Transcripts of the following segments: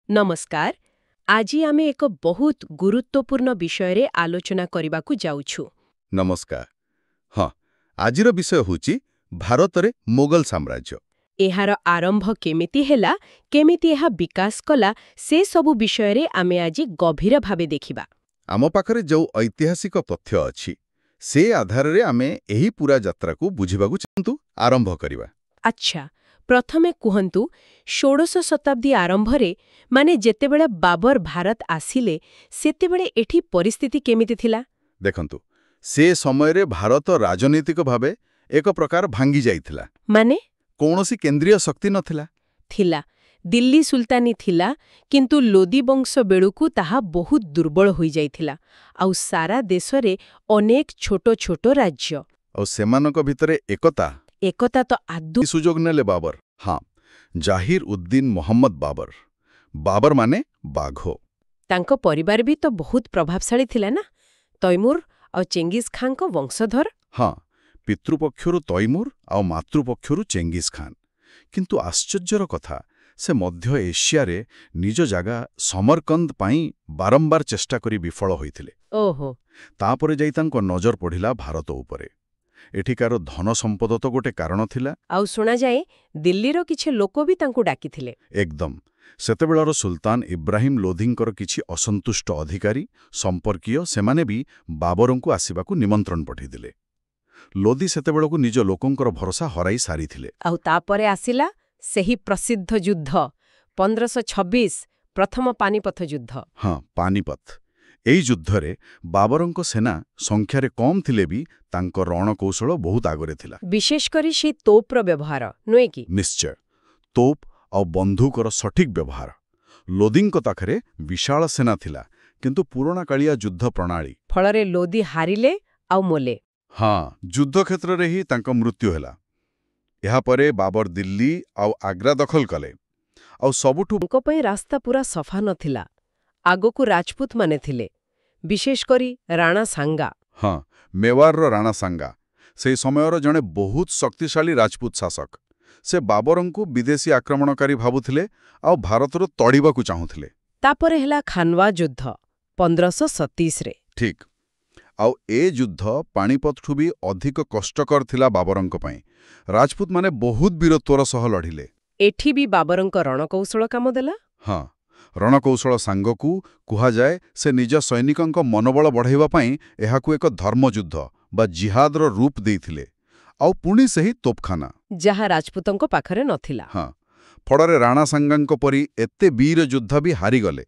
नमस्कार। आजी आमे एक बहुत गुरुत्वपूर्ण विषय आलोचना करबाकू जाउछु। नमस्कार। हाँ, आजिर विषय होची भारतरे मोगल साम्राज्य। एहार आरंभ केमिति हेला, केमिति एहा विकास कला, से सबु विषय आमे आजी गभीर भावे देखिबा। आम पाखरे जो ऐतिहासिक तथ्य अछि से आधार आमे एही पूरा यात्रा को बुझिबाकू चाहंतु आरंभ करिबा। अच्छा, प्रथमे कुहंतु 16 शताब्दी आरंभरे माने जेतेबेले बाबर भारत आसिले सेतेबेले एठी परिस्थिति केमिति थिला? देखंतु से समय रे भारत राजनीतिक भावे एक प्रकार भांगी जाइथिला। माने कौनसी केंद्रीय शक्ति नथिला। थिला दिल्ली सुल्तानी थिला, किंतु लोदी वंश बेळुकु ताहा बहुत दुर्बल होई जाइथिला। आउ सारा देशरे अनेक छोटो छोटो राज्य और सेमानक भितरे एकता तो आदु सुजोग नेले बाबर। हाँ, जाहिर उद्दीन मोहम्मद बाबर। बाबर माने बाघो। तांको परिवार भी तो बहुत प्रभावशाली थिला ना, तैमूर और चेंगिस खान को वंशधर। हाँ, पितृपक्षरु तैमूर और मातृपक्षरु चेंगिस खान। किंतु आश्चर्यर कथा से मध्य एशिया रे निज जागा समरकंद पाई बारंबार चेष्टा करी विफल होइथिले। ओहो। तापरे जाई तांको नजर पड़िला भारत उपरे। एठिकार धन संपद तो गोटे कारण थिला। आउ सुना जाए दिल्लीर किछि लोक भी तांको डाकिथिले। एकदम सेतेबेळर सुल्तान इब्राहिम लोधींकर किछि असंतुष्ट अधिकारी संपर्कीय सेमाने भी बाबरंकु आसिबाकू निमंत्रण पठैदिले। लोधी सेतेबेळकू निज लोकंकर भरोसा हराई सारिथिले। आउ तापरे आसिला सेही प्रसिद्ध युद्ध 1526 प्रथम पानीपथ युद्ध। हाँ, पानीपत। एई युद्धरे बाबरंक सेना संख्यारे कम थिले भी तांको रणकौशल बहुत आगरे थिला। विशेष करी से तोपर व्यवहार नुए की? निश्चय, तोप और बंधुकर सठिक व्यवहार। लोदींक पाखरे विशाल सेना थिला, किंतु पुराना कालिया युद्ध प्रणाली फलरे लोदी हारिले आउ मोले। हाँ, युद्ध क्षेत्र रे ही तांको मृत्यु हैला। यहाँ परे बाबर दिल्ली आउ आग्रा दखल कले। आउ सबुठु तांको पई रास्ता पूरा सफा नथिला। आगोकू राजपूत माने थिले, विशेष करी राणा सांगा। हाँ, मेवारर राणा सांगा से समयर जने बहुत शक्तिशाली राजपूत शासक। से बाबरंकु विदेशी आक्रमणकारी भाबुथिले आउ भारतर तड़िबाकू चाहुथिले। तापरे हेला खानवा युद्ध 1537 रे। ठीक। आउ ए युद्ध पानीपतठू भी अधिक कष्टकर थिला बाबरंक पई। राजपूत माने बहुत वीरत्वर सह लढिले। एठी भी बाबरंक रणकौशल काम देला। हाँ, रणकौशल सांगकू कुहा जाए से निज सैनिकंक मनोबल बढ़ाइबा पई एहाकू एक धर्मयुद्ध बा जिहादर रूप देइथिले। आउ पुणी सही तोपखाना जहा राजपूतंक पाखरे नथिला। हाँ, फड़रे राणा सांगांक परी एते वीर युद्ध भी हारिगले।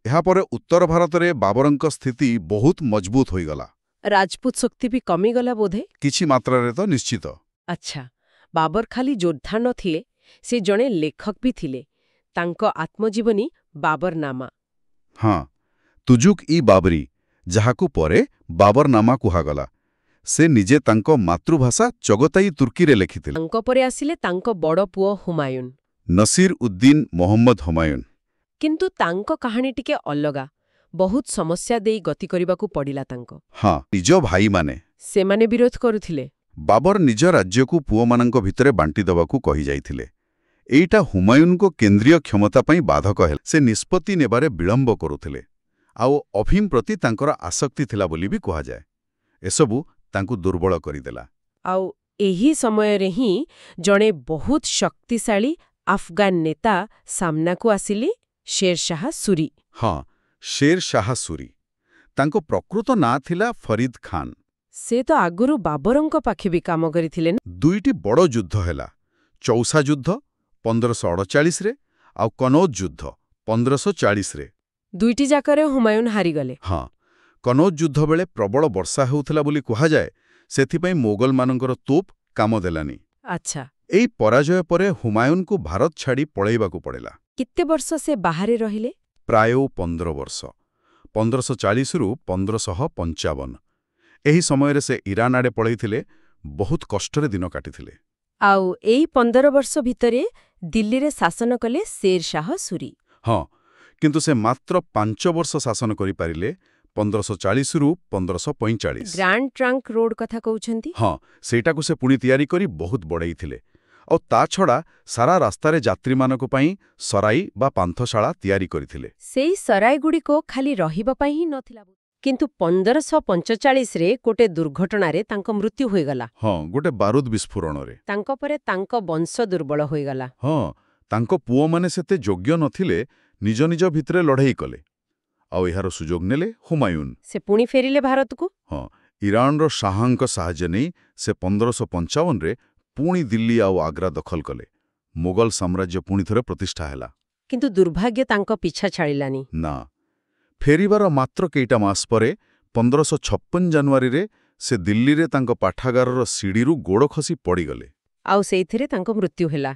यहाँ पर उत्तर भारत रे बाबरंक स्थिति बहुत मजबूत होइगला। राजपूत शक्ति भी कमीगला बोधे? किछि मात्रा रे तो निश्चित। अच्छा, बाबर खाली योद्धा नथिले, से जणे लेखक भी थिले। तांको आत्मजीवनी बाबरनामा। हाँ, तुजुक ई बाबरी जहाकू परे बाबरनामा कुहागला। से निजे तांको मातृभाषा चगताई तुर्की रे लेखिथिले। तांको परे आसिले तांको बड़ पुओ हुमायून, नसीर उद्दीन मोहम्मद हुमायून। किंतु तांको कहानी टिके अलगा। बहुत समस्या देई गति करिबाकू पड़िला तांको। हाँ, निज भाई माने सेमाने विरोध करुथिले। बाबर निज राज्यकू पुओमानंक भितरे बांटी दबाकू कहि जाइथिले। एइटा हुमायूनको केंद्रीय क्षमता पई बाधक हेला। से निष्पत्ति नेबारे विलंब करुथिले। आउ अफिम प्रति तांकर आसक्ति थिला बोली भी कुहा जाए। एसबू तांकू दुर्बल करिदेला। आउ एही समय रे ही जणे बहुत शक्तिशाली अफगान नेता सामनाकू आसिली, शेर शाह सूरी। हाँ, शेर शाह सूरी। तांको प्रकृत ना थिला फरीद खान। से तो आगुरु बाबरंक पाखे भी काम करिथिले। दुईटी बड़ युद्ध हेला। चौसा युद्ध 1548 रे आउ कनौज युद्ध 1540 रे। दुईटी जाकरे हुमायून हारिगले। हाँ, कनौज युद्ध बेले प्रबल वर्षा हेउथिला बोली कुहा जाए। सेथिपई मोगल मानंकर तोप काम देलानी। अच्छा, एई पराजय परे हुमायून को भारत छाड़ी पळेइबाकू पड़ेला। कित्ते वर्ष से बाहरे रहिले? प्राय 15 वर्ष, 1540 रु 1555। एही समय रे से ईरान आड़े पळेइथिले, बहुत कष्टरे दिन काटिथिले। आउ एई 15 वर्ष भितरे दिल्ली रे शासन कले शेर शाह सूरी। हाँ, किंतु से मात्र 5 वर्ष शासन करि पारिले, 1540 रु 1545। ग्रांड ट्रंक रोड कथा कहउछंती? हाँ, सेटाकू से पुणी तैयारी करी बहुत बड़ाई थिले। ଆଉ ତା ଛଡ଼ା ସାରା ରାସ୍ତାରେ ଯାତ୍ରୀମାନଙ୍କ ପାଇଁ ସରାଇ ବା ପାନ୍ଥଶାଳା ତିଆରି କରିଥିଲେ। ସେଇ ସରାଇଗୁଡ଼ିକ ଖାଲି ରହିବା ପାଇଁ ହିଁ ନଥିଲା, କିନ୍ତୁ 1545ରେ ଗୋଟେ ଦୁର୍ଘଟଣାରେ ତାଙ୍କ ମୃତ୍ୟୁ ହୋଇଗଲା। ହଁ, ଗୋଟେ ବାରୁଦ ବିସ୍ଫୋରଣରେ। ତାଙ୍କ ପରେ ତାଙ୍କ ବଂଶ ଦୁର୍ବଳ ହୋଇଗଲା। ହଁ, ତାଙ୍କ ପୁଅମାନେ ସେତେ ଯୋଗ୍ୟ ନଥିଲେ, ନିଜ ନିଜ ଭିତରେ ଲଢ଼େଇ କଲେ। ଆଉ ଏହାର ସୁଯୋଗ ନେଲେ ହୁମାୟୁନ୍। ସେ ପୁଣି ଫେରିଲେ ଭାରତକୁ। ହଁ, ଇରାନର ଶାହାଙ୍କ ସାହାଯ୍ୟ ନେଇ ସେ 1555ରେ ପୁଣି ଦିଲ୍ଲୀ ଆଉ ଆଗ୍ରା ଦଖଲ କଲେ। ମୋଗଲ ସାମ୍ରାଜ୍ୟ ପୁଣି ଥରେ ପ୍ରତିଷ୍ଠା ହେଲା। କିନ୍ତୁ ଦୁର୍ଭାଗ୍ୟ ତାଙ୍କ ପିଛା ଛାଡ଼ିଲାନି। ନା, ଫେରିବାର ମାତ୍ର କେଇଟା ମାସ ପରେ 1556 ଜାନୁଆରୀରେ ସେ ଦିଲ୍ଲୀରେ ତାଙ୍କ ପାଠାଗାରର ସିଡ଼ିରୁ ଗୋଡ଼ ଖସି ପଡ଼ିଗଲେ। ଆଉ ସେଇଥିରେ ତାଙ୍କ ମୃତ୍ୟୁ ହେଲା।